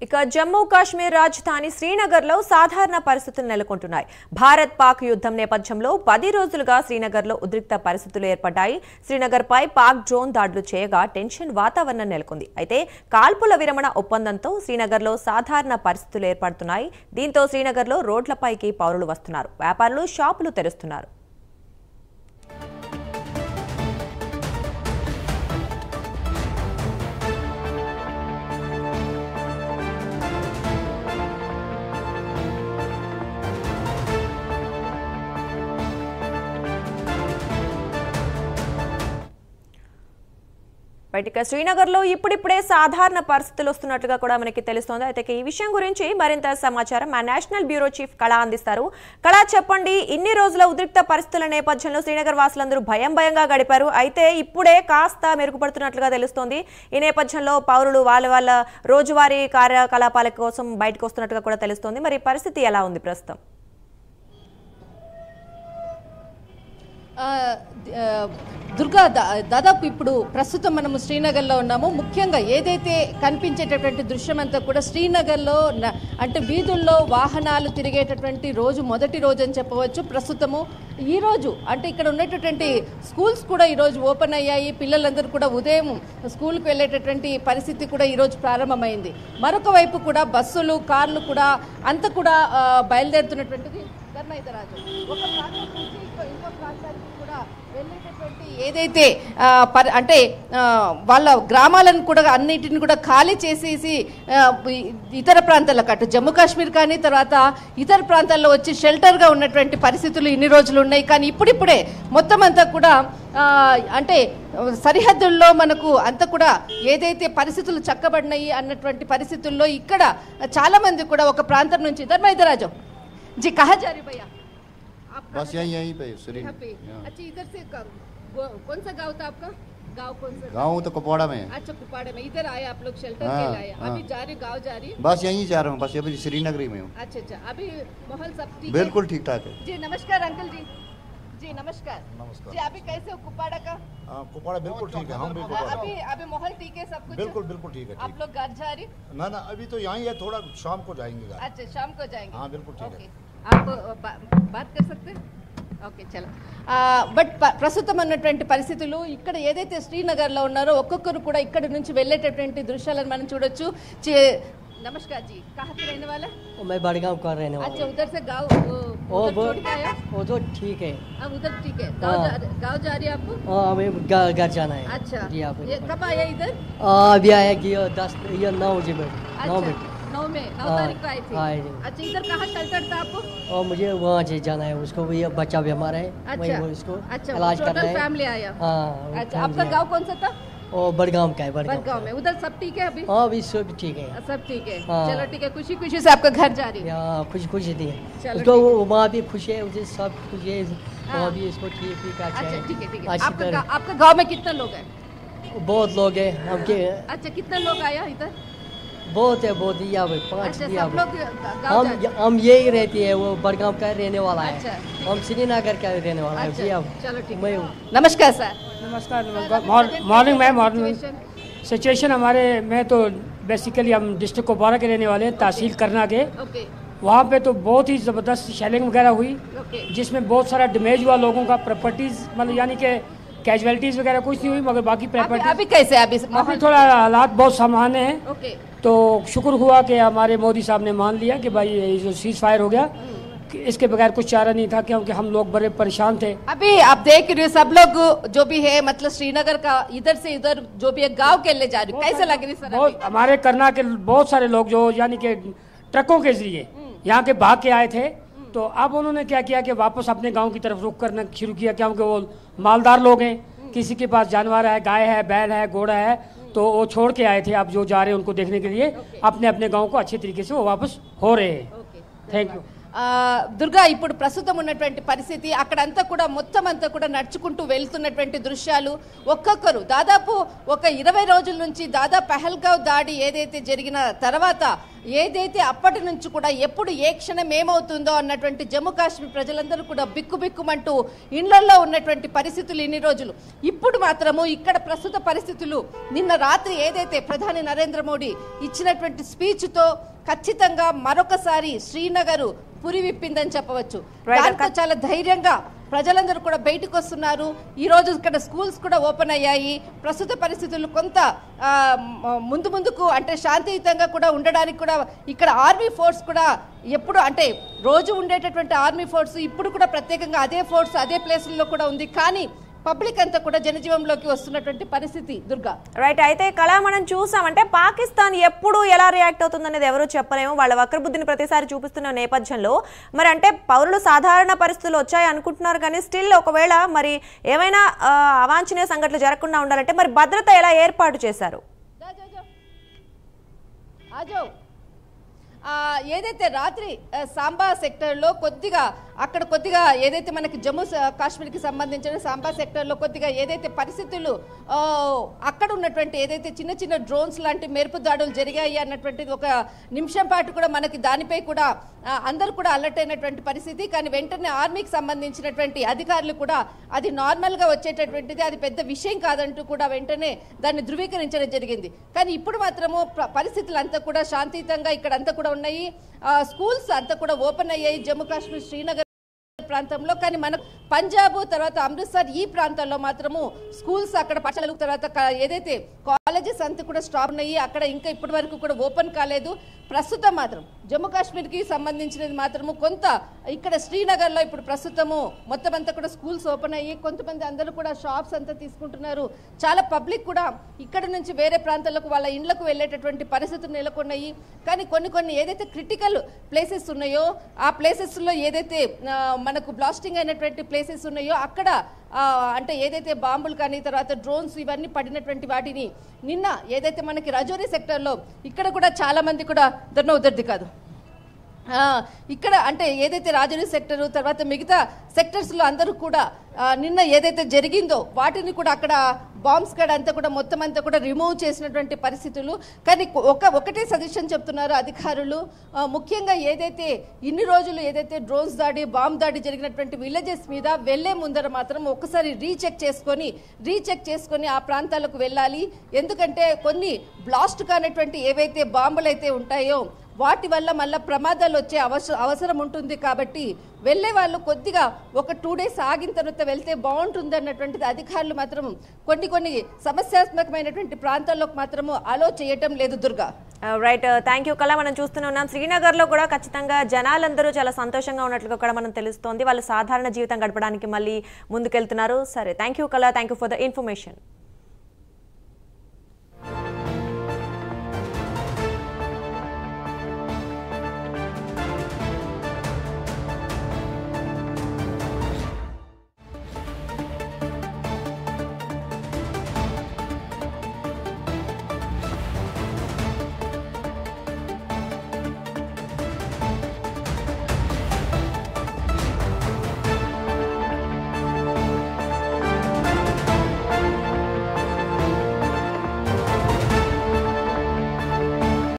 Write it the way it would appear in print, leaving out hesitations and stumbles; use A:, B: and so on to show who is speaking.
A: ఇక జమ్మూ కాశ్మీర్ రాజధాని శ్రీనగర్లో సాధారణ పరిస్థితులు నెలకొంటున్నాయి. భారత్ పాక్ యుద్ధం నేపథ్యంలో 10 రోజులుగా శ్రీనగర్లో ఉద్రిక్త పరిస్థితులు ఏర్పడ్డాయి. శ్రీనగర్పై పాక్ డ్రోన్ దాడులు చేయగా టెన్షన్ వాతావరణం నెలకొంది. అయితే కాల్పుల విరమణ ఒప్పందంతో శ్రీనగర్లో సాధారణ పరిస్థితులు ఏర్పడుతున్నాయి. దీంతో శ్రీనగర్లో రోడ్లపైకి పౌరులు వస్తున్నారు. వ్యాపారులు షాపులు తెరుస్తున్నారు. బయటికి శ్రీనగర్లో ఇప్పుడిప్పుడే సాధారణ పరిస్థితులు వస్తున్నట్లుగా కూడా మనకి తెలుస్తోంది. అయితే ఈ విషయం గురించి మరింత సమాచారం మా నేషనల్ బ్యూరో చీఫ్ కళా అందిస్తారు. కళా, చెప్పండి, ఇన్ని రోజుల ఉద్రిక్త పరిస్థితుల నేపథ్యంలో శ్రీనగర్ వాసులందరూ భయంగా గడిపారు. అయితే ఇప్పుడే కాస్త మెరుగుపడుతున్నట్లుగా తెలుస్తోంది. ఈ నేపథ్యంలో పౌరులు వాళ్ళ రోజువారీ కార్యకలాపాల కోసం బయటకు వస్తున్నట్టుగా కూడా తెలుస్తోంది. మరి పరిస్థితి ఎలా ఉంది ప్రస్తుతం?
B: దుర్గా, దాదాపు ఇప్పుడు ప్రస్తుతం మనము శ్రీనగర్లో ఉన్నాము. ముఖ్యంగా ఏదైతే కనిపించేటటువంటి దృశ్యం అంతా కూడా శ్రీనగర్లో అంటే వీధుల్లో వాహనాలు తిరిగేటటువంటి రోజు, మొదటి రోజు అని చెప్పవచ్చు. ప్రస్తుతము ఈరోజు అంటే ఇక్కడ ఉన్నటువంటి స్కూల్స్ కూడా ఈరోజు ఓపెన్ అయ్యాయి. పిల్లలందరూ కూడా ఉదయం స్కూల్కి వెళ్ళేటటువంటి పరిస్థితి కూడా ఈరోజు ప్రారంభమైంది. మరొక వైపు కూడా బస్సులు, కార్లు కూడా అంతా కూడా బయలుదేరుతున్నటువంటిది ధర్మైదరాజు. ఒక ప్రాంతం నుంచి ఇంకో ప్రాంతానికి కూడా వెళ్ళేటటువంటి ఏదైతే అంటే వాళ్ళ గ్రామాలను కూడా అన్నిటిని కూడా ఖాళీ చేసేసి ఇతర ప్రాంతాలకు, అటు జమ్మూ కాశ్మీర్ కానీ తర్వాత ఇతర ప్రాంతాల్లో వచ్చి షెల్టర్గా ఉన్నటువంటి పరిస్థితులు ఇన్ని రోజులు ఉన్నాయి. కానీ ఇప్పుడిప్పుడే మొత్తం అంతా కూడా అంటే సరిహద్దుల్లో మనకు అంతా కూడా ఏదైతే పరిస్థితులు చక్కబడినాయి అన్నటువంటి పరిస్థితుల్లో ఇక్కడ చాలా మంది కూడా ఒక ప్రాంతం నుంచి ధర్మైదరాజు जी कहाँ जा रही भैया?
C: बस यहीं पे
B: यहाँ पे। अच्छा, इधर से कौन सा गांव था आपका? गांव कौन सा?
C: गांव तो कुपवाड़ा में है।
B: अच्छा, कुपवाड़ा में। इधर आए आप लोग शेल्टर के लिए? अभी जा रहे गांव जा रही?
C: बस यहीं जा रहा हूँ, बस अभी श्रीनगरी में हूँ।
B: अच्छा, अभी माहौल सब ठीक?
C: बिल्कुल ठीक ठाक है
B: जी। नमस्कार अंकल जी। जी नमस्कार।
C: नमस्कार
B: जी, अभी कैसे हो कुपवाड़ा का?
C: कुपवाड़ा बिल्कुल ठीक है। हम भी
B: अभी माहौल ठीक है, सब कुछ
C: बिल्कुल ठीक है।
B: आप लोग घर जा रही?
C: ना अभी तो यहीं है, थोड़ा शाम को जाएंगे।
B: अच्छा, शाम को जाएंगे।
C: हाँ बिल्कुल ठीक है।
B: आप बात कर सकते हैं? ఓకే, చలో. బట్ ప్రస్తుతం అన్నటువంటి పరిస్థితులు ఇక్కడ ఏదైతే శ్రీనగర్లో ఉన్నారో ఒక్కొక్కరు కూడా ఇక్కడ నుంచి వెళ్ళేటటువంటి దృశ్యాలను మనం చూడొచ్చు. नमस्कार जी, कहाँ से रहने वाला?
D: मैं बड़गांव का रहने वाला।
B: अच्छा, उधर से गाँव
D: वो तो ठीक है।
B: अब उधर ठीक है। गाँव जा रही है आपको?
D: हमें घर जाना है।
B: अच्छा,
D: जी।
B: कब आया इधर?
D: अभी आया कि 9 बजे में।
B: 9 तारीख को आए थे। अच्छा, इधर कहाँ शेल्टर था आपको?
D: और मुझे वहाँ से जाना है, उसको भी बच्चा भी हमारा है।
B: अच्छा,
D: इसको
B: इलाज करना है। फैमिली आया?
D: हाँ।
B: अच्छा, आपका गाँव कौन सा था?
D: और बड़गांव का है।
B: बड़गांव में। उधर सब ठीक है अभी?
D: हाँ, अभी सब ठीक है।
B: सब ठीक है।
D: हाँ।
B: चलो ठीक है, खुशी से आपका घर जा रही है?
D: खुशी थी
B: चलो
D: उसको, वहाँ भी खुश है, उसे सब खुश है। वहाँ भी इसको ठीक
B: अच्छा, ठीक है।
D: अच्छी
B: आपका गाँव में कितना लोग हैं?
D: बहुत लोग हैं हमके।
B: अच्छा, कितना लोग आया इधर?
D: बहुत है, बहुत ही। 5
B: अच्छा, सब लोग
D: हम यही रहती है, वो बड़गांव का रहने वाला है।
B: अच्छा,
D: हम श्रीनगर का रहने वाला है। जी, अब
B: चलो ठीक
D: मैं
B: है। नमस्कार सर।
E: नमस्कार। Morning ma'am. मॉर्निंग सिचुएशन हमारे में तो बेसिकली हम डिस्ट्रिक्ट कुपवाड़ा के रहने वाले हैं, तहसील करना के। वहाँ पे तो बहुत ही ज़बरदस्त शेलिंग वगैरह हुई, जिसमें बहुत सारा डैमेज हुआ लोगों का, प्रॉपर्टीज़ मतलब यानी कि कैजुअलिटीज़ वगैरह कुछ नहीं हुई, मगर बाकी प्रॉपर्टी
B: अभी कैसे? अभी
E: थोड़ा हालात बहुत सामान्य हैं। तो शुक्र हुआ कि हमारे मोदी साहब ने मान लिया कि भाई ये जो सीज फायर हो गया, इसके बगैर कुछ चारा नहीं था, क्योंकि हम लोग बड़े परेशान थे।
B: अभी आप देख रहे हो सब लोग जो भी है, मतलब श्रीनगर का इधर से इधर जो भी है गांव के लिए जा रही है, कैसे लग रही सर?
E: बहुत हमारे करना के बहुत सारे लोग जो यानी कि ट्रकों के जरिए यहाँ के भाग के आए थे, तो अब उन्होंने क्या किया कि वापस अपने गाँव की तरफ रुख करना शुरू किया, क्योंकि वो मालदार लोग हैं, किसी के पास जानवर है, गाय है, बैल है, घोड़ा है, तो वो छोड़ के आए थे। अब जो जा रहे हैं उनको देखने के लिए अपने गांव को अच्छे तरीके से वो वापस हो रहे हैं। Thank you.
B: దుర్గా, ఇప్పుడు ప్రస్తుతం ఉన్నటువంటి పరిస్థితి అక్కడంతా కూడా మొత్తం అంతా కూడా నడుచుకుంటూ వెళ్తున్నటువంటి దృశ్యాలు. ఒక్కొక్కరు దాదాపు ఒక 20 రోజుల నుంచి దాదాపు పహల్గావ్ దాడి ఏదైతే జరిగిన తర్వాత ఏదైతే అప్పటి నుంచి కూడా ఎప్పుడు ఏ క్షణం ఏమవుతుందో అన్నటువంటి జమ్మూ కాశ్మీర్ ప్రజలందరూ కూడా బిక్కుబిక్కుమంటూ ఇళ్లలో ఉన్నటువంటి పరిస్థితులు ఇన్ని రోజులు. ఇప్పుడు మాత్రము ఇక్కడ ప్రస్తుత పరిస్థితులు నిన్న రాత్రి ఏదైతే ప్రధాని నరేంద్ర మోడీ ఇచ్చినటువంటి స్పీచ్తో ఖచ్చితంగా మరొకసారి శ్రీనగర్ పురి విప్పిందని చెప్పవచ్చు. దాంతో చాలా ధైర్యంగా ప్రజలందరూ కూడా బయటకు వస్తున్నారు. ఈ రోజు ఇక్కడ స్కూల్స్ కూడా ఓపెన్ అయ్యాయి. ప్రస్తుత పరిస్థితులు కొంత ముందుకు అంటే శాంతియుతంగా కూడా ఉండడానికి కూడా ఇక్కడ ఆర్మీ ఫోర్స్ కూడా ఎప్పుడు అంటే రోజు ఉండేటటువంటి ఆర్మీ ఫోర్స్ ఇప్పుడు కూడా ప్రత్యేకంగా అదే ఫోర్స్ అదే ప్లేసుల్లో కూడా ఉంది. కానీ పబ్లిక్ అంతా కూడా జనజీవంలోకి వస్తున్నటువంటి పరిస్థితి. దుర్గా
A: రైట్. అయితే కళా మనం చూసామంటే పాకిస్తాన్ ఎప్పుడు ఎలా రియాక్ట్ అవుతుంది అనేది ఎవరు చెప్పలేము. వాళ్ళ వక్రబుద్ధిని ప్రతిసారి చూపిస్తున్న నేపథ్యంలో మరి అంటే పౌరులు సాధారణ పరిస్థితులు వచ్చాయి అనుకుంటున్నారు, కానీ స్టిల్ ఒకవేళ మరి ఏమైనా అవాంఛనీయ సంఘటనలు జరగకుండా ఉండాలంటే మరి భద్రత ఎలా ఏర్పాటు చేశారు?
B: ఏదైతే రాత్రి సాంబా సెక్టర్లో కొద్దిగా అక్కడ కొద్దిగా ఏదైతే మనకి జమ్మూ కాశ్మీర్కి సంబంధించిన సాంబా సెక్టర్లో కొద్దిగా ఏదైతే పరిస్థితులు అక్కడ ఉన్నటువంటి ఏదైతే చిన్న చిన్న డ్రోన్స్ లాంటి మెరుపు దాడులు జరిగాయి అన్నటువంటిది ఒక నిమిషం పాటు కూడా మనకి దానిపై కూడా అందరూ కూడా అలర్ట్ అయినటువంటి పరిస్థితి. కానీ వెంటనే ఆర్మీకి సంబంధించినటువంటి అధికారులు కూడా అది నార్మల్గా వచ్చేటటువంటిది, అది పెద్ద విషయం కాదంటూ కూడా వెంటనే దాన్ని ధృవీకరించడం జరిగింది. కానీ ఇప్పుడు మాత్రము పరిస్థితులు అంతా కూడా శాంతియుతంగా ఇక్కడ అంతా కూడా ఉన్నాయి. స్కూల్స్ అంతా కూడా ఓపెన్ అయ్యాయి జమ్మూ కాశ్మీర్ శ్రీనగర్ ప్రాంతంలో. కానీ మన పంజాబ్ తర్వాత అమృత్సర్ ఈ ప్రాంతాల్లో మాత్రము స్కూల్స్ అక్కడ పాఠశాలలు తర్వాత ఏదైతే కాలేజెస్ అంతా కూడా స్టాప్ ఉన్నాయి. అక్కడ ఇంకా ఇప్పటి వరకు కూడా ఓపెన్ కాలేదు. ప్రస్తుతం మాత్రం జమ్మూ కాశ్మీర్కి సంబంధించినది మాత్రము కొంత ఇక్కడ శ్రీనగర్లో ఇప్పుడు ప్రస్తుతము మొత్తం అంతా కూడా స్కూల్స్ ఓపెన్ అయ్యి కొంతమంది అందరూ కూడా షాప్స్ అంతా తీసుకుంటున్నారు. చాలా పబ్లిక్ కూడా ఇక్కడ నుంచి వేరే ప్రాంతాలకు వాళ్ళ ఇండ్లకు వెళ్ళేటటువంటి పరిస్థితులు నెలకొన్నాయి. కానీ కొన్ని ఏదైతే క్రిటికల్ ప్లేసెస్ ఉన్నాయో ఆ ప్లేసెస్లో ఏదైతే మనకు బ్లాస్టింగ్ అయినటువంటి ప్లేసెస్ ఉన్నాయో అక్కడ అంటే ఏదైతే బాంబులు కానీ తర్వాత డ్రోన్స్ ఇవన్నీ పడినటువంటి వాటిని నిన్న ఏదైతే మనకి రజౌరీ సెక్టర్లో ఇక్కడ కూడా చాలా మంది కూడా ఉద్దరిది కాదు ఇక్కడ అంటే ఏదైతే రాజౌరీ సెక్టర్ తర్వాత మిగతా సెక్టర్స్లో అందరూ కూడా నిన్న ఏదైతే జరిగిందో వాటిని కూడా అక్కడ బాంబ్స్ కాడ అంతా కూడా మొత్తం అంతా కూడా రిమూవ్ చేసినటువంటి పరిస్థితులు. కానీ ఒకటే సజెషన్ చెప్తున్నారు అధికారులు, ముఖ్యంగా ఏదైతే ఇన్ని రోజులు ఏదైతే డ్రోన్స్ దాడి బాంబ్ దాడి జరిగినటువంటి విలేజెస్ మీద వెళ్లే ముందర మాత్రం ఒకసారి రీచెక్ చేసుకొని ఆ ప్రాంతాలకు వెళ్ళాలి. ఎందుకంటే కొన్ని బ్లాస్ట్ కానటువంటి ఏవైతే బాంబులు అయితే ఉంటాయో వాటి వల్ల మళ్ళీ ప్రమాదాలు వచ్చే అవసరం ఉంటుంది. కాబట్టి వెళ్ళే వాళ్ళు కొద్దిగా ఒక 2 days ఆగిన తర్వాత వెళ్తే బాగుంటుంది అన్నటువంటిది అధికారులు మాత్రం కొన్ని సమస్యాత్మకమైనటువంటి ప్రాంతాల్లోకి మాత్రము అలో చేయటం లేదు. దుర్గా
A: రైట్. థ్యాంక్ యూ కళ. మనం చూస్తూనే ఉన్నాం శ్రీనగర్లో కూడా ఖచ్చితంగా జనాలందరూ చాలా సంతోషంగా ఉన్నట్లుగా కూడా మనం తెలుస్తోంది. వాళ్ళు సాధారణ జీవితం గడపడానికి మళ్ళీ ముందుకెళ్తున్నారు. సరే, థ్యాంక్ యూ కళ. Thank you for the information.